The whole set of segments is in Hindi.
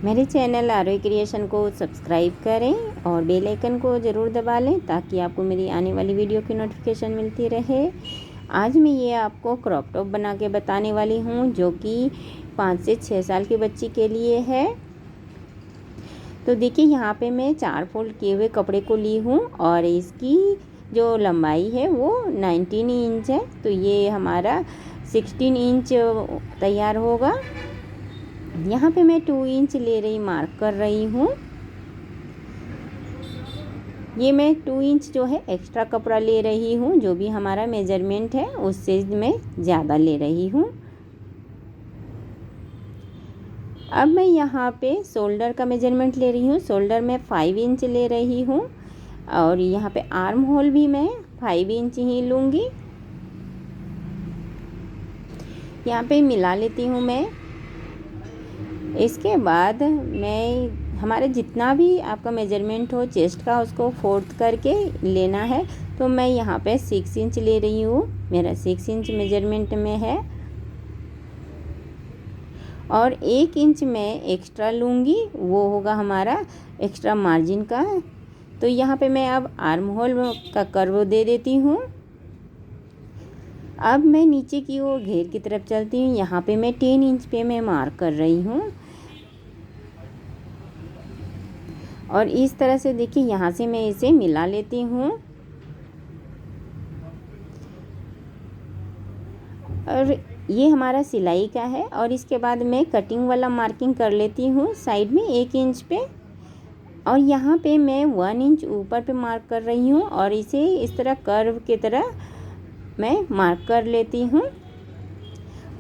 मेरे चैनल आरोही क्रिएशन को सब्सक्राइब करें और बेल आइकन को ज़रूर दबा लें ताकि आपको मेरी आने वाली वीडियो की नोटिफिकेशन मिलती रहे। आज मैं ये आपको क्रॉप टॉप बना के बताने वाली हूँ जो कि 5 से 6 साल की बच्ची के लिए है। तो देखिए यहाँ पे मैं 4 फोल्ड किए हुए कपड़े को ली हूँ और इसकी जो लंबाई है वो 19 इंच है। तो ये हमारा 16 इंच तैयार होगा। यहाँ पे मैं 2 इंच मार्क कर रही हूँ। ये मैं 2 इंच जो है एक्स्ट्रा कपड़ा ले रही हूँ, जो भी हमारा मेजरमेंट है उससे मैं ज़्यादा ले रही हूँ। अब मैं यहाँ पे शोल्डर का मेजरमेंट ले रही हूँ। शोल्डर में 5 इंच ले रही हूँ और यहाँ पे आर्म होल भी मैं 5 इंच ही लूँगी। यहाँ पे मिला लेती हूँ मैं। इसके बाद मैं हमारे जितना भी आपका मेजरमेंट हो चेस्ट का उसको फोर्थ करके लेना है। तो मैं यहाँ पे 6 इंच ले रही हूँ, मेरा 6 इंच मेजरमेंट में है और 1 इंच मैं एक्स्ट्रा लूँगी, वो होगा हमारा एक्स्ट्रा मार्जिन का। तो यहाँ पे मैं अब आर्म होल का कर्व दे देती हूँ। अब मैं नीचे की ओर घेर की तरफ चलती हूँ। यहाँ पे मैं 10 इंच पे मैं मार्क कर रही हूँ और इस तरह से देखिए यहाँ से मैं इसे मिला लेती हूँ और ये हमारा सिलाई का है। और इसके बाद मैं कटिंग वाला मार्किंग कर लेती हूँ साइड में 1 इंच पे और यहाँ पे मैं 1 इंच ऊपर पे मार्क कर रही हूँ और इसे इस तरह कर्व की तरह मैं मार्क कर लेती हूँ।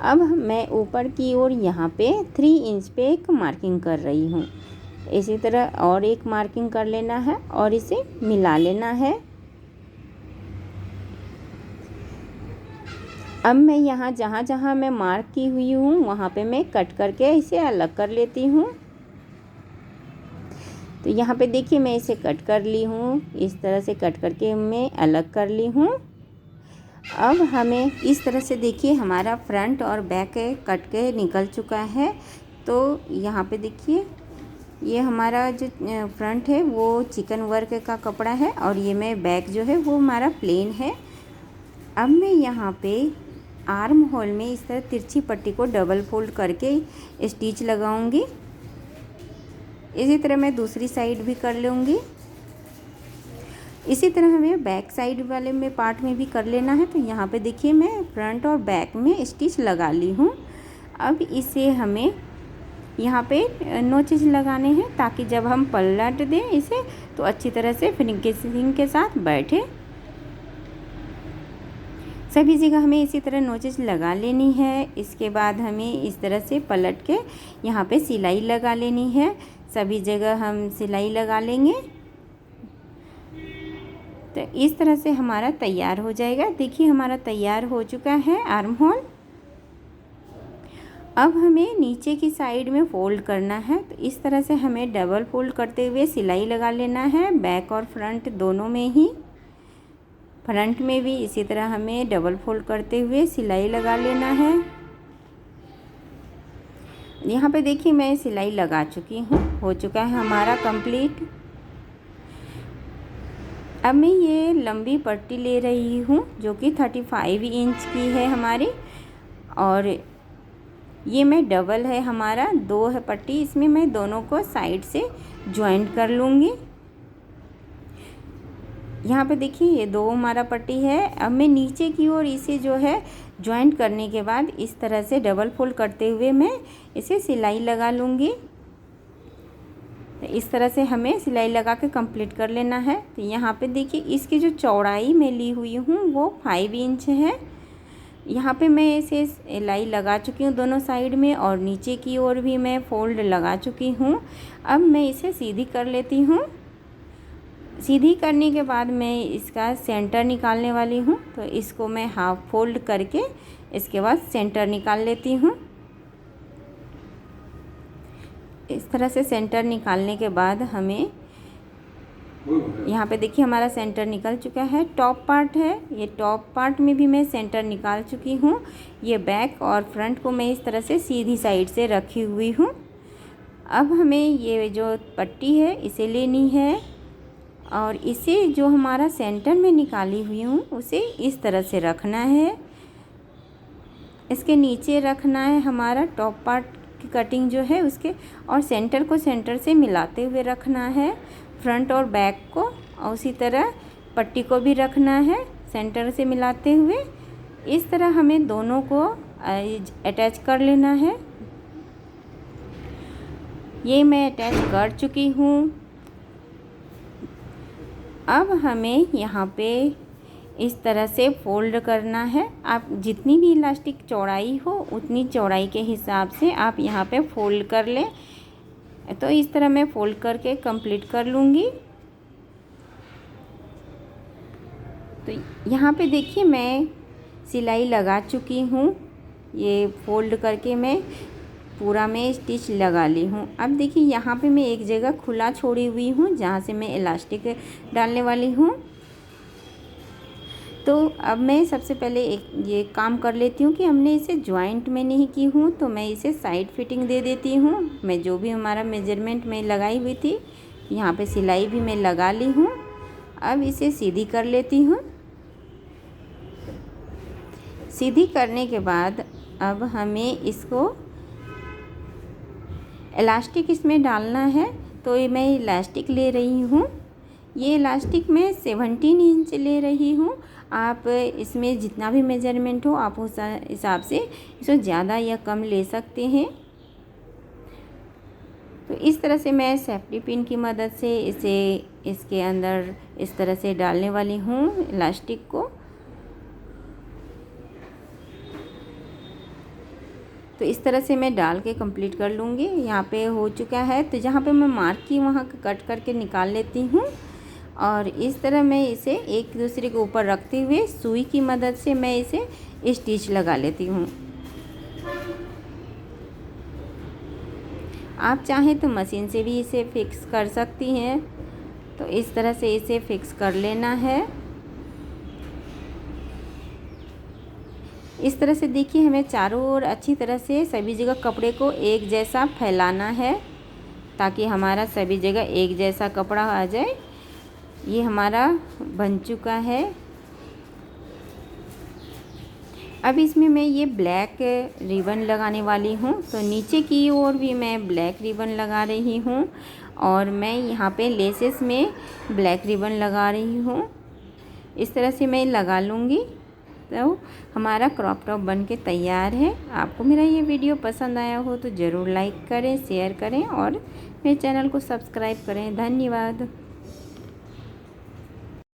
अब मैं ऊपर की ओर यहाँ पे 3 इंच पे एक मार्किंग कर रही हूँ। इसी तरह और एक मार्किंग कर लेना है और इसे मिला लेना है। अब मैं यहाँ जहाँ मैं मार्क की हुई हूँ वहाँ पे मैं कट करके इसे अलग कर लेती हूँ। तो यहाँ पे देखिए मैं इसे कट कर ली हूँ, इस तरह से कट करके मैं अलग कर ली हूँ। अब हमें इस तरह से देखिए हमारा फ्रंट और बैक कट के निकल चुका है। तो यहाँ पे देखिए ये हमारा जो फ्रंट है वो चिकन वर्क का कपड़ा है और ये मैं बैक जो है वो हमारा प्लेन है। अब मैं यहाँ पे आर्म होल में इस तरह तिरछी पट्टी को डबल फोल्ड करके स्टिच लगाऊंगी। इसी तरह मैं दूसरी साइड भी कर लूँगी। इसी तरह हमें बैक साइड वाले में पार्ट में भी कर लेना है। तो यहाँ पे देखिए मैं फ्रंट और बैक में स्टिच लगा ली हूँ। अब इसे हमें यहाँ पे नोचेस लगाने हैं ताकि जब हम पलट दें इसे तो अच्छी तरह से फिनिशिंग के साथ बैठे। सभी जगह हमें इसी तरह नोचेस लगा लेनी है। इसके बाद हमें इस तरह से पलट के यहाँ पे सिलाई लगा लेनी है। सभी जगह हम सिलाई लगा लेंगे तो इस तरह से हमारा तैयार हो जाएगा। देखिए हमारा तैयार हो चुका है आर्म होल। अब हमें नीचे की साइड में फोल्ड करना है। तो इस तरह से हमें डबल फोल्ड करते हुए सिलाई लगा लेना है, बैक और फ्रंट दोनों में ही। फ्रंट में भी इसी तरह हमें डबल फोल्ड करते हुए सिलाई लगा लेना है। यहाँ पे देखिए मैं सिलाई लगा चुकी हूँ, हो चुका है हमारा कंप्लीट। अब मैं ये लंबी पट्टी ले रही हूँ जो कि 35 इंच की है हमारी और ये मैं डबल है हमारा 2 है पट्टी। इसमें मैं दोनों को साइड से ज्वाइंट कर लूँगी। यहाँ पे देखिए ये 2 हमारा पट्टी है। अब मैं नीचे की ओर इसे जो है ज्वाइंट करने के बाद इस तरह से डबल फोल्ड करते हुए मैं इसे सिलाई लगा लूँगी। इस तरह से हमें सिलाई लगा के कंप्लीट कर लेना है। तो यहाँ पे देखिए इसकी जो चौड़ाई मैं ली हुई हूँ वो 5 इंच है। यहाँ पे मैं इसे सिलाई लगा चुकी हूँ दोनों साइड में और नीचे की ओर भी मैं फोल्ड लगा चुकी हूँ। अब मैं इसे सीधी कर लेती हूँ। सीधी करने के बाद मैं इसका सेंटर निकालने वाली हूँ। तो इसको मैं हाफ फोल्ड करके इसके बाद सेंटर निकाल लेती हूँ। इस तरह से सेंटर निकालने के बाद हमें यहाँ पे देखिए हमारा सेंटर निकल चुका है। टॉप पार्ट है, ये टॉप पार्ट में भी मैं सेंटर निकाल चुकी हूँ। ये बैक और फ्रंट को मैं इस तरह से सीधी साइड से रखी हुई हूँ। अब हमें ये जो पट्टी है इसे लेनी है और इसे जो हमारा सेंटर में निकाली हुई हूँ उसे इस तरह से रखना है। इसके नीचे रखना है हमारा टॉप पार्ट की कटिंग जो है उसके, और सेंटर को सेंटर से मिलाते हुए रखना है, फ्रंट और बैक को, और उसी तरह पट्टी को भी रखना है सेंटर से मिलाते हुए। इस तरह हमें दोनों को अटैच कर लेना है। ये मैं अटैच कर चुकी हूँ। अब हमें यहाँ पे इस तरह से फोल्ड करना है। आप जितनी भी इलास्टिक चौड़ाई हो उतनी चौड़ाई के हिसाब से आप यहाँ पे फोल्ड कर लें। तो इस तरह मैं फोल्ड करके कंप्लीट कर लूँगी। तो यहाँ पे देखिए मैं सिलाई लगा चुकी हूँ। ये फोल्ड करके मैं पूरा में स्टिच लगा ली हूँ। अब देखिए यहाँ पे मैं एक जगह खुला छोड़ी हुई हूँ जहाँ से मैं इलास्टिक डालने वाली हूँ। तो अब मैं सबसे पहले एक ये काम कर लेती हूँ कि हमने इसे जॉइंट में नहीं की हूँ, तो मैं इसे साइड फिटिंग दे देती हूँ। मैं जो भी हमारा मेजरमेंट में लगाई हुई थी यहाँ पे सिलाई भी मैं लगा ली हूँ। अब इसे सीधी कर लेती हूँ। सीधी करने के बाद अब हमें इसको इलास्टिक इसमें डालना है। तो ये मैं इलास्टिक ले रही हूँ। ये इलास्टिक मैं 17 इंच ले रही हूँ। आप इसमें जितना भी मेजरमेंट हो आप उस हिसाब से इसे ज़्यादा या कम ले सकते हैं। तो इस तरह से मैं सेफ्टी पिन की मदद से इसे इसके अंदर इस तरह से डालने वाली हूँ इलास्टिक को। तो इस तरह से मैं डाल के कंप्लीट कर लूँगी। यहाँ पे हो चुका है, तो जहाँ पे मैं मार्क की वहाँ कट करके निकाल लेती हूँ और इस तरह मैं इसे एक दूसरे के ऊपर रखते हुए सुई की मदद से मैं इसे स्टिच लगा लेती हूँ। आप चाहें तो मशीन से भी इसे फिक्स कर सकती हैं। तो इस तरह से इसे फिक्स कर लेना है। इस तरह से देखिए हमें चारों ओर अच्छी तरह से सभी जगह कपड़े को एक जैसा फैलाना है ताकि हमारा सभी जगह एक जैसा कपड़ा आ जाए। ये हमारा बन चुका है। अब इसमें मैं ये ब्लैक रिबन लगाने वाली हूँ। तो नीचे की ओर भी मैं ब्लैक रिबन लगा रही हूँ और मैं यहाँ पे लेसेस में ब्लैक रिबन लगा रही हूँ। इस तरह से मैं लगा लूँगी। तो हमारा क्रॉप टॉप बन के तैयार है। आपको मेरा ये वीडियो पसंद आया हो तो ज़रूर लाइक करें, शेयर करें और मेरे चैनल को सब्सक्राइब करें। धन्यवाद।